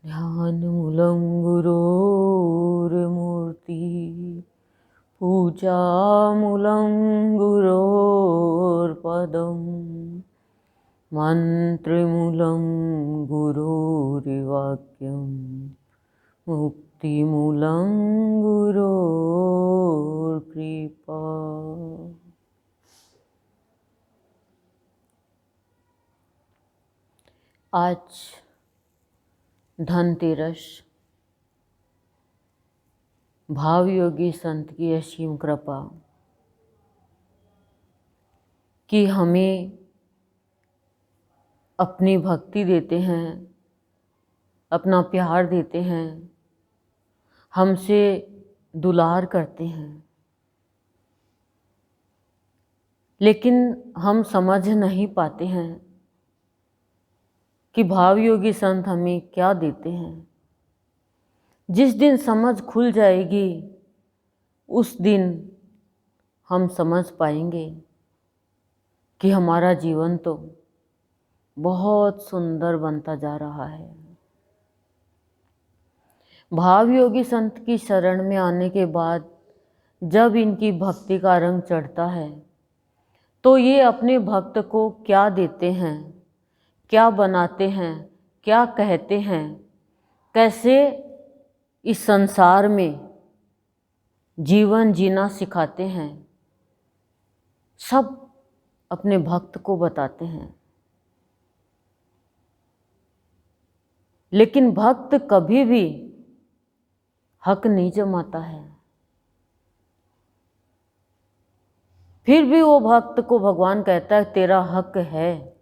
ध्यानमूलं गुरोर्मूर्ति पूजामूलं गुरोर्पदं मन्त्रमूलं गुरोर्वाक्यं मुक्तिमूलं गुरोर्कृपा। आज धनतेरस, भाव योगी संत की असीम कृपा कि हमें अपनी भक्ति देते हैं, अपना प्यार देते हैं, हमसे दुलार करते हैं, लेकिन हम समझ नहीं पाते हैं कि भाव योगी संत हमें क्या देते हैं। जिस दिन समझ खुल जाएगी उस दिन हम समझ पाएंगे कि हमारा जीवन तो बहुत सुंदर बनता जा रहा है। भाव योगी संत की शरण में आने के बाद जब इनकी भक्ति का रंग चढ़ता है तो ये अपने भक्त को क्या देते हैं, क्या बनाते हैं, क्या कहते हैं, कैसे इस संसार में जीवन जीना सिखाते हैं, सब अपने भक्त को बताते हैं। लेकिन भक्त कभी भी हक नहीं जमाता है। फिर भी वो भक्त को भगवान कहता है तेरा हक है।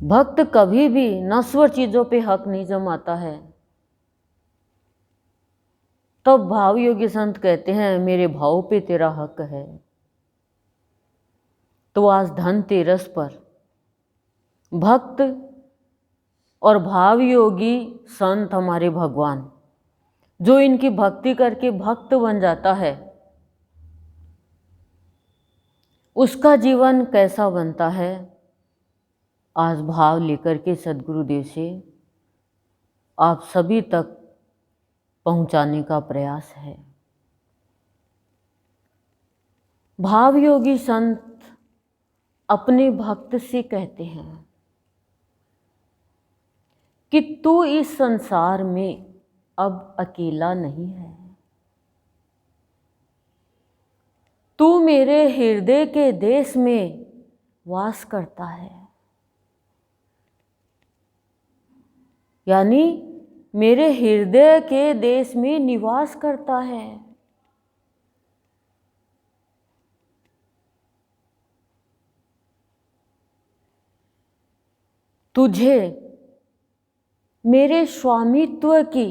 भक्त कभी भी नश्वर चीजों पे हक नहीं जमाता है। तब भाव योगी संत कहते हैं मेरे भाव पे तेरा हक है। तो आज धनतेरस पर भक्त और भाव योगी संत हमारे भगवान, जो इनकी भक्ति करके भक्त बन जाता है, उसका जीवन कैसा बनता है, आज भाव लेकर के सद्गुरुदेव से आप सभी तक पहुंचाने का प्रयास है। भाव योगी संत अपने भक्त से कहते हैं कि तू इस संसार में अब अकेला नहीं है। तू मेरे हृदय के देश में वास करता है, यानी मेरे हृदय के देश में निवास करता है। तुझे मेरे स्वामित्व की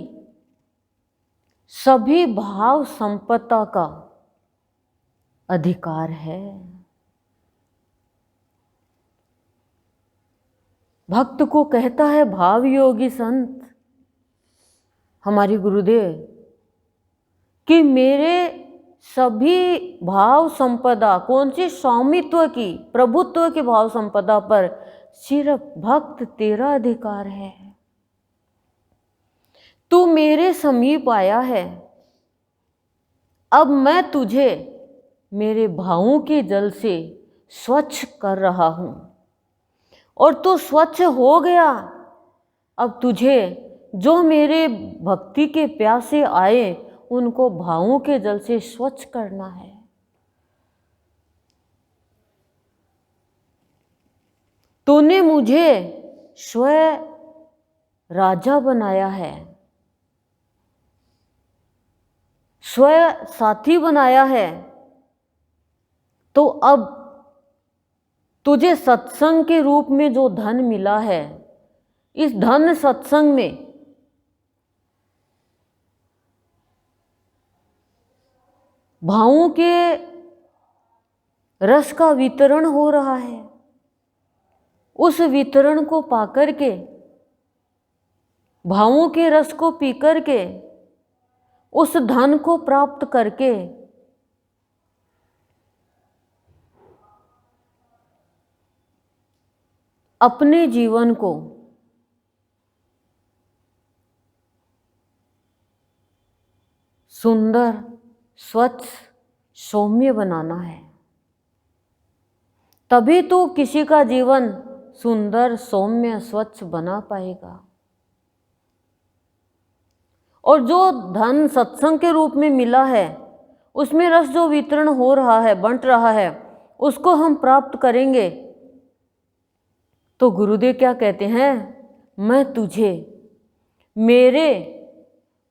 सभी भाव संपदा का अधिकार है। भक्त को कहता है भाव योगी संत हमारे गुरुदेव कि मेरे सभी भाव संपदा, कौन सी स्वामित्व की, प्रभुत्व की भाव संपदा पर सिर्फ भक्त तेरा अधिकार है। तू मेरे समीप आया है, अब मैं तुझे मेरे भावों के जल से स्वच्छ कर रहा हूं और तू स्वच्छ हो गया। अब तुझे जो मेरे भक्ति के प्यासे आए उनको भावों के जल से स्वच्छ करना है। तूने मुझे स्वयं राजा बनाया है, स्वयं साथी बनाया है, तो अब तुझे सत्संग के रूप में जो धन मिला है, इस धन सत्संग में भावों के रस का वितरण हो रहा है। उस वितरण को पाकर के, भावों के रस को पीकर के, उस धन को प्राप्त करके अपने जीवन को सुंदर, स्वच्छ, सौम्य बनाना है। तभी तो किसी का जीवन सुंदर, सौम्य, स्वच्छ बना पाएगा। और जो धन सत्संग के रूप में मिला है, उसमें रस जो वितरण हो रहा है, बंट रहा है, उसको हम प्राप्त करेंगे। तो गुरुदेव क्या कहते हैं? मैं तुझे मेरे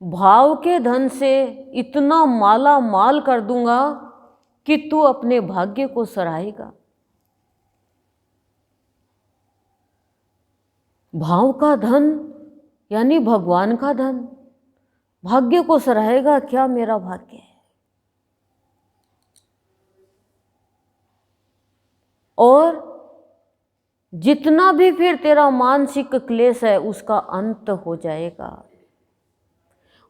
भाव के धन से इतना माला माल कर दूंगा कि तू अपने भाग्य को सराहेगा। भाव का धन यानी भगवान का धन, भाग्य को सराहेगा क्या मेरा भाग्य है। और जितना भी फिर तेरा मानसिक क्लेश है उसका अंत हो जाएगा।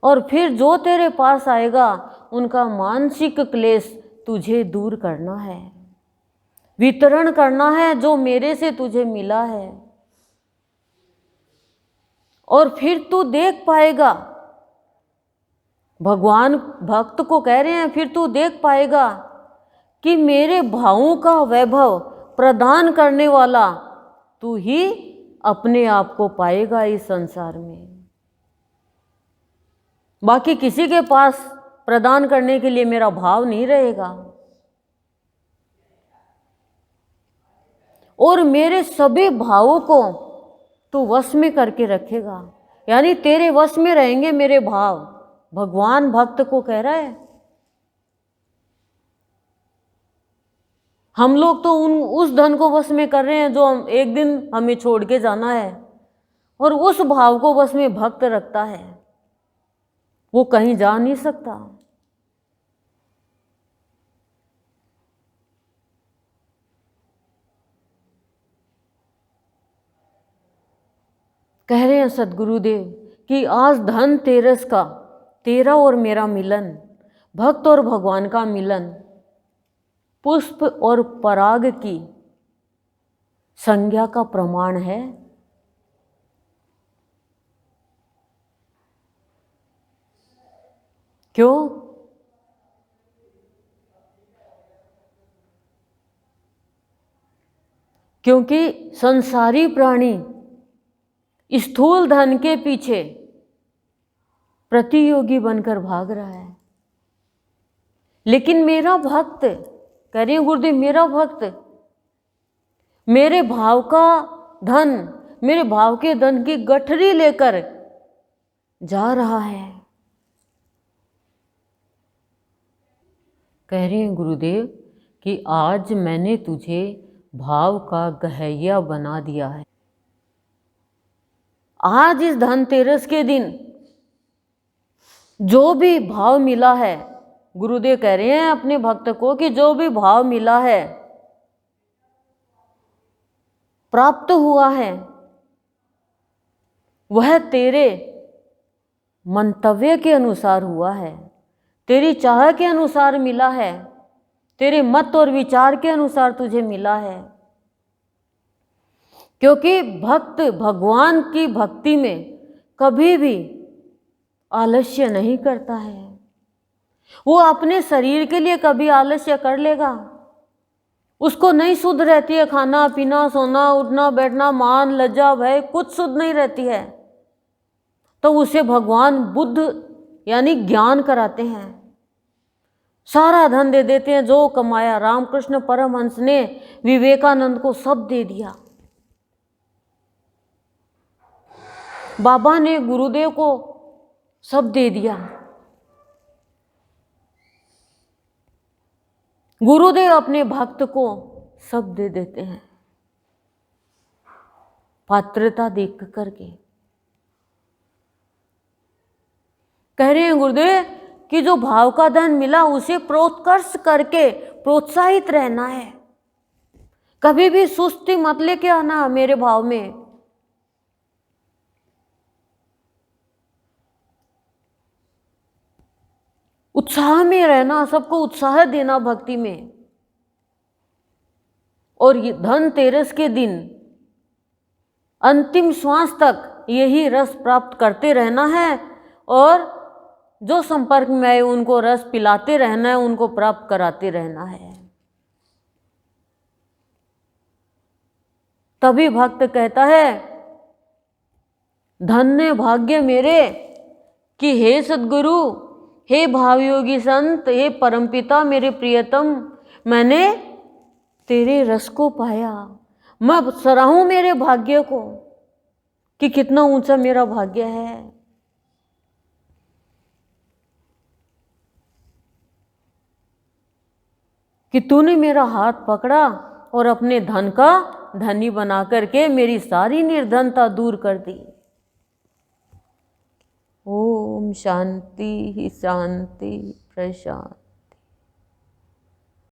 और फिर जो तेरे पास आएगा उनका मानसिक क्लेश तुझे दूर करना है, वितरण करना है जो मेरे से तुझे मिला है। और फिर तू देख पाएगा, भगवान भक्त को कह रहे हैं, फिर तू देख पाएगा कि मेरे भावों का वैभव प्रदान करने वाला तू ही अपने आप को पाएगा इस संसार में। बाकी किसी के पास प्रदान करने के लिए मेरा भाव नहीं रहेगा। और मेरे सभी भावों को तू वश में करके रखेगा, यानी तेरे वश में रहेंगे मेरे भाव। भगवान भक्त को कह रहा है। हम लोग तो उस धन को वश में कर रहे हैं जो एक दिन हमें छोड़ के जाना है, और उस भाव को वश में भक्त रखता है, वो कहीं जा नहीं सकता। कह रहे हैं सद्गुरुदेव कि आज धनतेरस का तेरा और मेरा मिलन, भक्त और भगवान का मिलन, पुष्प और पराग की संज्ञा का प्रमाण है। क्यों? क्योंकि संसारी प्राणी स्थूल धन के पीछे प्रतियोगी बनकर भाग रहा है। लेकिन मेरा भक्त, कह रही हूं गुरुदेव, मेरा भक्त मेरे भाव का धन, मेरे भाव के धन की गठरी लेकर जा रहा है। कह रहे हैं गुरुदेव कि आज मैंने तुझे भाव का गहैया बना दिया है। आज इस धनतेरस के दिन जो भी भाव मिला है, गुरुदेव कह रहे हैं अपने भक्त को कि जो भी भाव मिला है, प्राप्त हुआ है, वह तेरे मंतव्य के अनुसार हुआ है, तेरी चाह के अनुसार मिला है, तेरे मत और विचार के अनुसार तुझे मिला है। क्योंकि भक्त भगवान की भक्ति में कभी भी आलस्य नहीं करता है। वो अपने शरीर के लिए कभी आलस्य कर लेगा, उसको नहीं शुद्ध रहती है, खाना पीना, सोना, उठना, बैठना, मान, लज्जा, भय, कुछ शुद्ध नहीं रहती है, तो उसे भगवान बुद्ध यानी ज्ञान कराते हैं, सारा धन दे देते हैं। जो कमाया, रामकृष्ण परमहंस ने विवेकानंद को सब दे दिया, बाबा ने गुरुदेव को सब दे दिया। गुरुदेव अपने भक्त को सब दे देते हैं पात्रता देख करके। कह रहे हैं गुरुदेव कि जो भाव का धन मिला उसे प्रोत्कर्ष करके प्रोत्साहित रहना है, कभी भी सुस्ती मत लेके आना मेरे भाव में। उत्साह में रहना, सबको उत्साह देना भक्ति में। और ये धनतेरस के दिन अंतिम श्वास तक यही रस प्राप्त करते रहना है। और जो संपर्क में आए उनको रस पिलाते रहना है, उनको प्राप्त कराते रहना है। तभी भक्त कहता है, धन्य भाग्य मेरे कि हे सद्गुरु, हे भावयोगी संत, हे परमपिता, मेरे प्रियतम, मैंने तेरे रस को पाया। मैं सराहूं मेरे भाग्य को कि कितना ऊंचा मेरा भाग्य है। कि तूने मेरा हाथ पकड़ा और अपने धन का धनी बना करके मेरी सारी निर्धनता दूर कर दी। ओम शांति शांति प्रशांति।